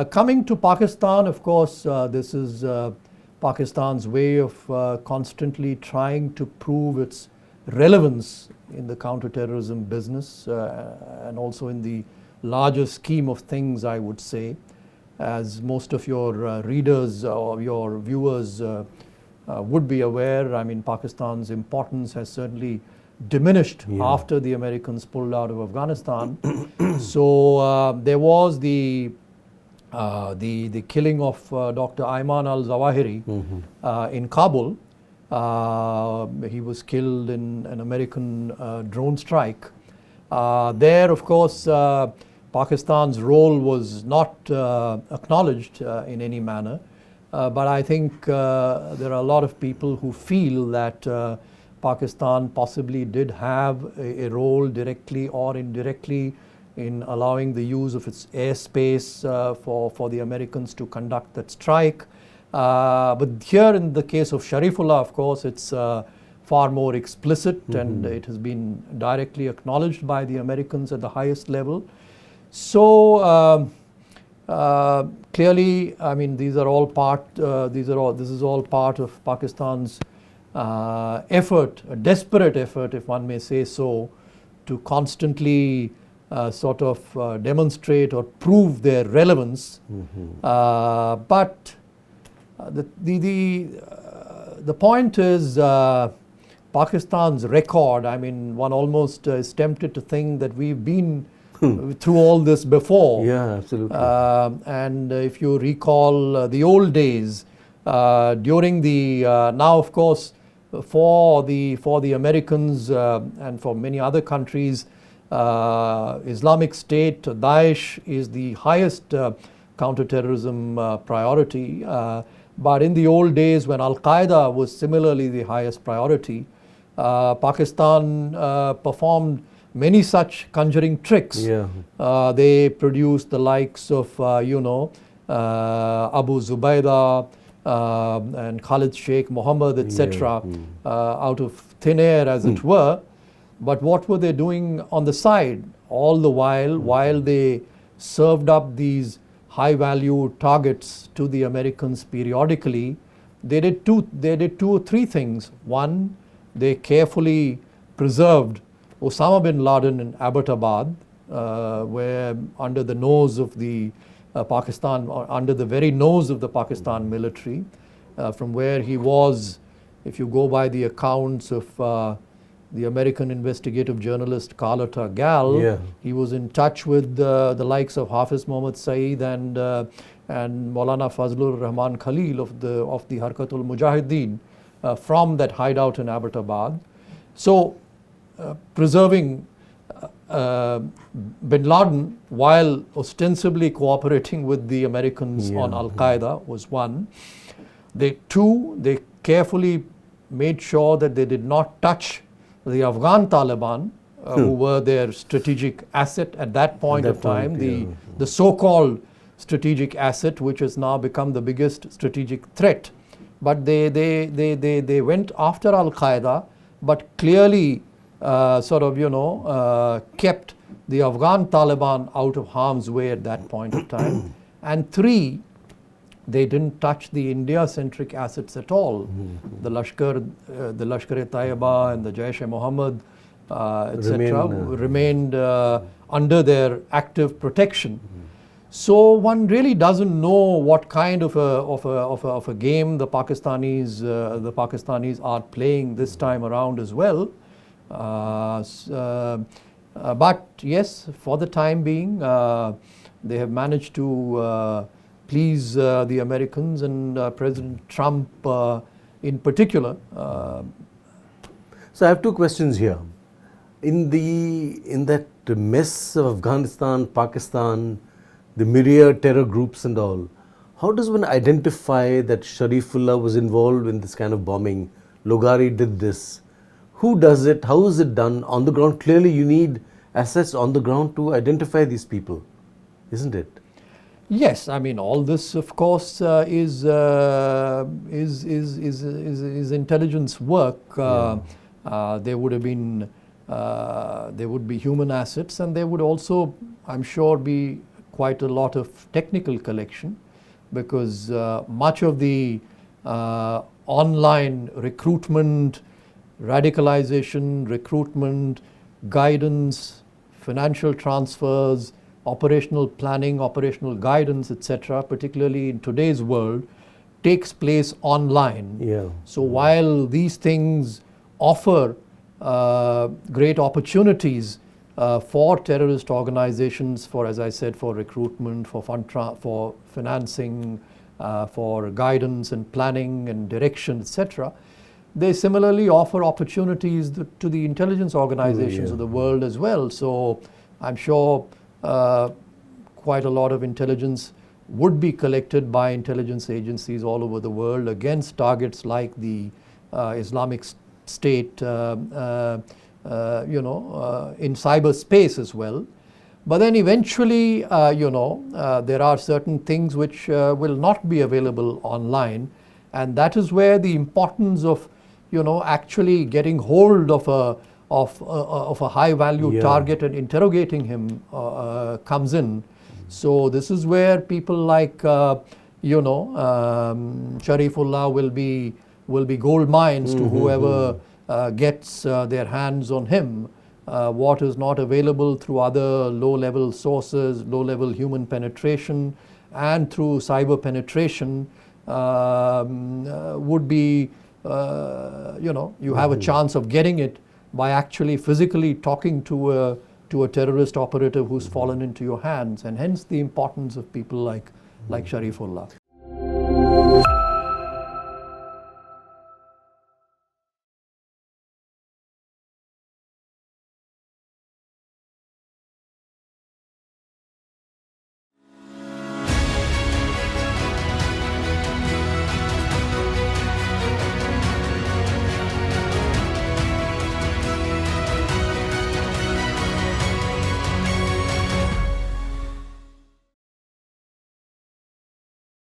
Coming to Pakistan, of course, this is Pakistan's way of constantly trying to prove its relevance in the counter-terrorism business and also in the larger scheme of things, I would say. As most of your readers or your viewers would be aware, I mean, Pakistan's importance has certainly diminished after the Americans pulled out of Afghanistan. So there was the killing of Dr. Ayman al-Zawahiri in Kabul. He was killed in an American drone strike. There, of course, Pakistan's role was not acknowledged in any manner. But I think there are a lot of people who feel that Pakistan possibly did have a role directly or indirectly in allowing the use of its airspace for the Americans to conduct that strike. But here in the case of Sharifullah, of course, it's far more explicit and it has been directly acknowledged by the Americans at the highest level. So clearly, I mean, this is all part of Pakistan's effort, a desperate effort, if one may say so, to constantly sort of demonstrate or prove their relevance. But the point is Pakistan's record. I mean, one almost is tempted to think that we've been through all this before. Yeah, absolutely. And if you recall the old days, during the now, of course, for the Americans and for many other countries, Islamic State, Daesh is the highest counterterrorism priority. But in the old days, when Al-Qaeda was similarly the highest priority, Pakistan performed many such conjuring tricks. They produced the likes of, Abu Zubaydah and Khalid Sheikh Mohammed, etc., out of thin air, as it were. But what were they doing on the side? All the while they served up these high-value targets to the Americans periodically, they did two or three things. One, they carefully preserved Osama bin Laden in Abbottabad, where under the nose of the Pakistan, or under the very nose of the Pakistan military, from where he was, if you go by the accounts of the American investigative journalist Carlotta Gall, he was in touch with the likes of Hafiz Mohammad Saeed and Maulana Fazlur Rahman Khalil of the Harkatul Mujahideen from that hideout in Abbottabad. So preserving bin Laden while ostensibly cooperating with the Americans on Al-Qaeda was one. They carefully made sure that they did not touch the Afghan Taliban, who were their strategic asset at that point of time, the so-called strategic asset, which has now become the biggest strategic threat. But they went after Al-Qaeda, but clearly kept the Afghan Taliban out of harm's way at that point of time. And three, they didn't touch the India-centric assets at all. The Lashkar-e-Taiba and the Jaish-e-Mohammed, etc., remained under their active protection. So one really doesn't know what kind of a game the Pakistanis are playing this time around as well. But yes, for the time being, they have managed to please the Americans and President Trump in particular. So I have two questions here. In that mess of Afghanistan, Pakistan, the myriad terror groups and all, how does one identify that Sharifullah was involved in this kind of bombing? Logari did this. Who does it? How is it done on the ground? Clearly you need assets on the ground to identify these people, isn't it? Yes, I mean, all this, of course, is intelligence work. There would be human assets, and there would also, I'm sure, be quite a lot of technical collection, because much of the online recruitment, radicalization, recruitment, guidance, financial transfers, operational planning, operational guidance, etc., particularly in today's world, takes place online. Yeah. So while these things offer great opportunities for terrorist organizations, for, as I said, for recruitment, for for financing, for guidance and planning and direction, etc., they similarly offer opportunities to the intelligence organizations of the world as well. So I'm sure quite a lot of intelligence would be collected by intelligence agencies all over the world against targets like the Islamic State, in cyberspace as well. But then eventually, there are certain things which will not be available online, and that is where the importance of, actually getting hold of a high-value target and interrogating him comes in. So this is where people like, Sharifullah will be gold mines to whoever gets their hands on him. What is not available through other low-level sources, low-level human penetration, and through cyber penetration would be, you have a chance of getting it by actually physically talking to a terrorist operative who's fallen into your hands, and hence the importance of people like Sharifullah.